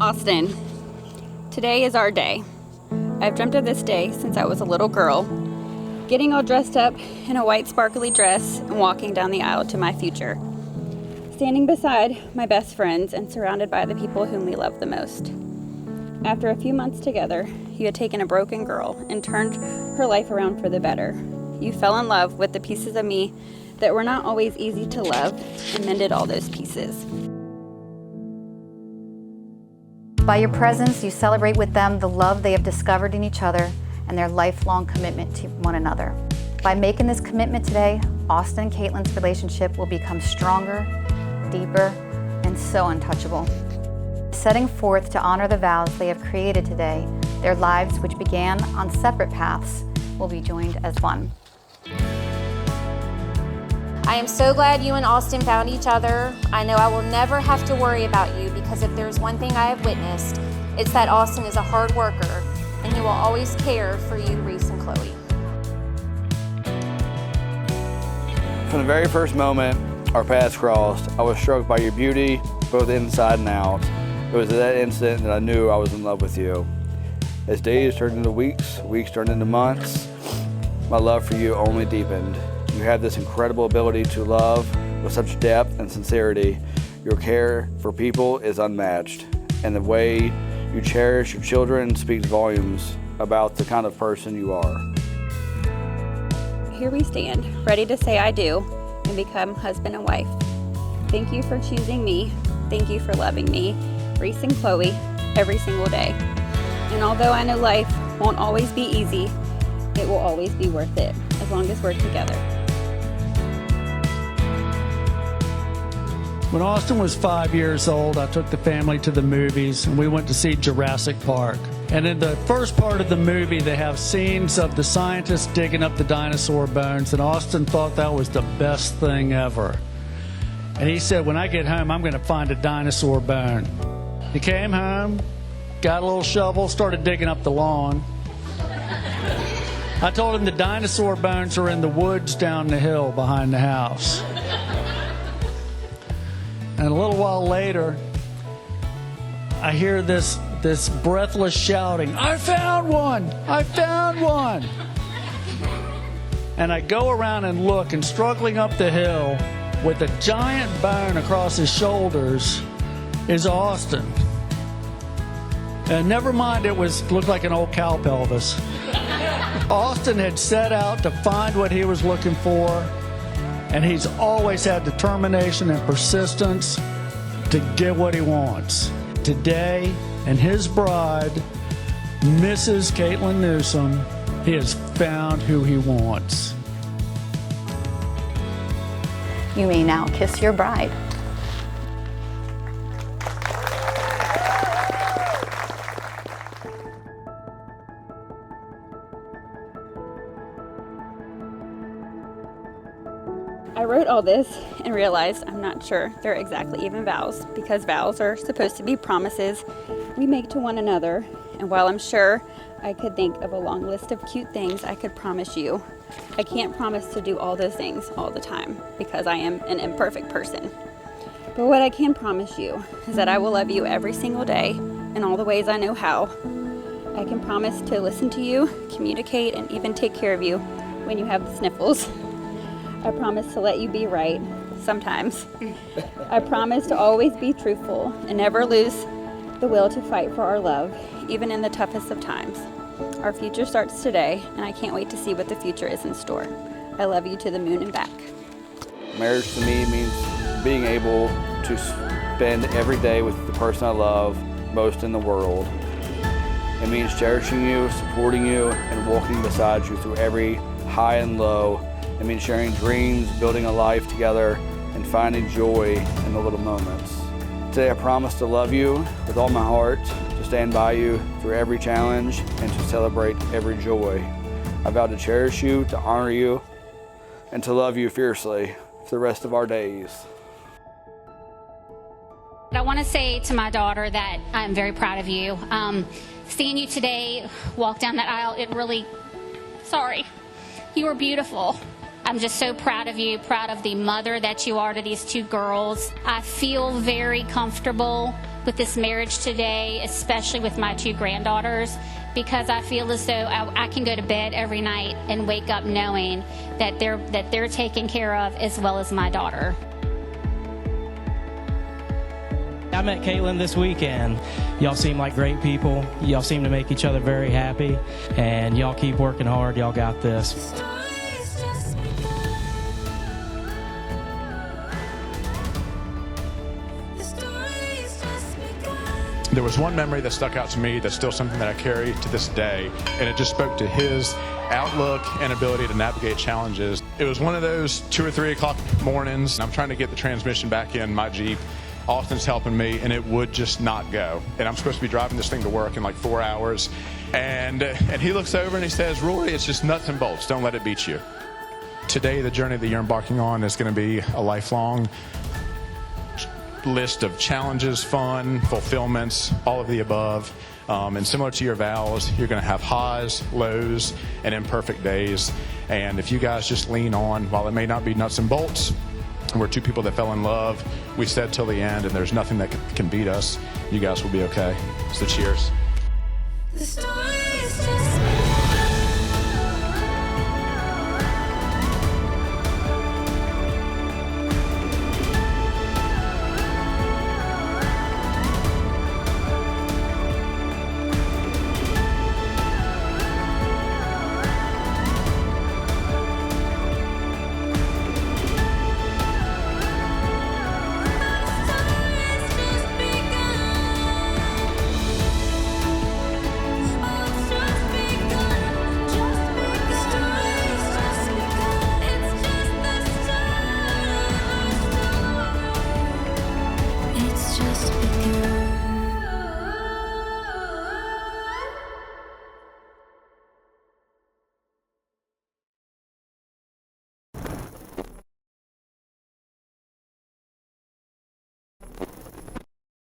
Austin, today is our day. I've dreamt of this day since I was a little girl, getting all dressed up in a white sparkly dress and walking down the aisle to my future, standing beside my best friends and surrounded by the people whom we love the most. After a few months together, you had taken a broken girl and turned her life around for the better. You fell in love with the pieces of me that were not always easy to love and mended all those pieces. By your presence, you celebrate with them the love they have discovered in each other and their lifelong commitment to one another. By making this commitment today, Austin and Kaitlyn's relationship will become stronger, deeper, and so untouchable. Setting forth to honor the vows they have created today, their lives, which began on separate paths, will be joined as one. I am so glad you and Austin found each other. I know I will never have to worry about you because if there's one thing I have witnessed, it's that Austin is a hard worker and he will always care for you, Reese and Chloe. From the very first moment our paths crossed, I was struck by your beauty, both inside and out. It was at that instant that I knew I was in love with you. As days turned into weeks, weeks turned into months, my love for you only deepened. You have this incredible ability to love with such depth and sincerity. Your care for people is unmatched, and the way you cherish your children speaks volumes about the kind of person you are. Here we stand, ready to say I do and become husband and wife. Thank you for choosing me. Thank you for loving me, Reese and Chloe, every single day. And although I know life won't always be easy, it will always be worth it as long as we're together. When Austin was 5 years old, I took the family to the movies and we went to see Jurassic Park. And in the first part of the movie, they have scenes of the scientists digging up the dinosaur bones, and Austin thought that was the best thing ever. And he said, when I get home, I'm going to find a dinosaur bone. He came home, got a little shovel, started digging up the lawn. I told him the dinosaur bones are in the woods down the hill behind the house. And a little while later, I hear this breathless shouting, I found one! I found one! And I go around and look, and struggling up the hill with a giant bone across his shoulders is Austin. And never mind, looked like an old cow pelvis. Austin had set out to find what he was looking for, and he's always had determination and persistence to get what he wants. Today, and his bride, Mrs. Kaitlyn Newsom, he has found who he wants. You may now kiss your bride. I wrote all this and realized I'm not sure they're exactly even vows, because vows are supposed to be promises we make to one another. And while I'm sure I could think of a long list of cute things I could promise you, I can't promise to do all those things all the time because I am an imperfect person. But what I can promise you is that I will love you every single day in all the ways I know how. I can promise to listen to you, communicate, and even take care of you when you have the sniffles. I promise to let you be right, sometimes. I promise to always be truthful and never lose the will to fight for our love, even in the toughest of times. Our future starts today, and I can't wait to see what the future is in store. I love you to the moon and back. Marriage to me means being able to spend every day with the person I love most in the world. It means cherishing you, supporting you, and walking beside you through every high and low. It means sharing dreams, building a life together, and finding joy in the little moments. Today I promise to love you with all my heart, to stand by you through every challenge, and to celebrate every joy. I vow to cherish you, to honor you, and to love you fiercely for the rest of our days. I want to say to my daughter that I'm very proud of you. Seeing you today walk down that aisle, sorry, you were beautiful. I'm just so proud of you, proud of the mother that you are to these two girls. I feel very comfortable with this marriage today, especially with my two granddaughters, because I feel as though I can go to bed every night and wake up knowing that they're taken care of, as well as my daughter. I met Kaitlyn this weekend. Y'all seem like great people. Y'all seem to make each other very happy, and y'all keep working hard. Y'all got this. There was one memory that stuck out to me that's still something that I carry to this day, and it just spoke to his outlook and ability to navigate challenges. It was one of those 2 or 3 o'clock mornings. I'm trying to get the transmission back in my Jeep. Austin's helping me, and it would just not go. And I'm supposed to be driving this thing to work in like 4 hours. And he looks over and he says, "Roy, it's just nuts and bolts. Don't let it beat you." Today, the journey that you're embarking on is going to be a lifelong list of challenges, fun, fulfillments, all of the above. And similar to your vows, you're going to have highs, lows, and imperfect days. And if you guys just lean on, while it may not be nuts and bolts, we're two people that fell in love. We said till the end, and there's nothing that can beat us. You guys will be okay. So cheers. The story is just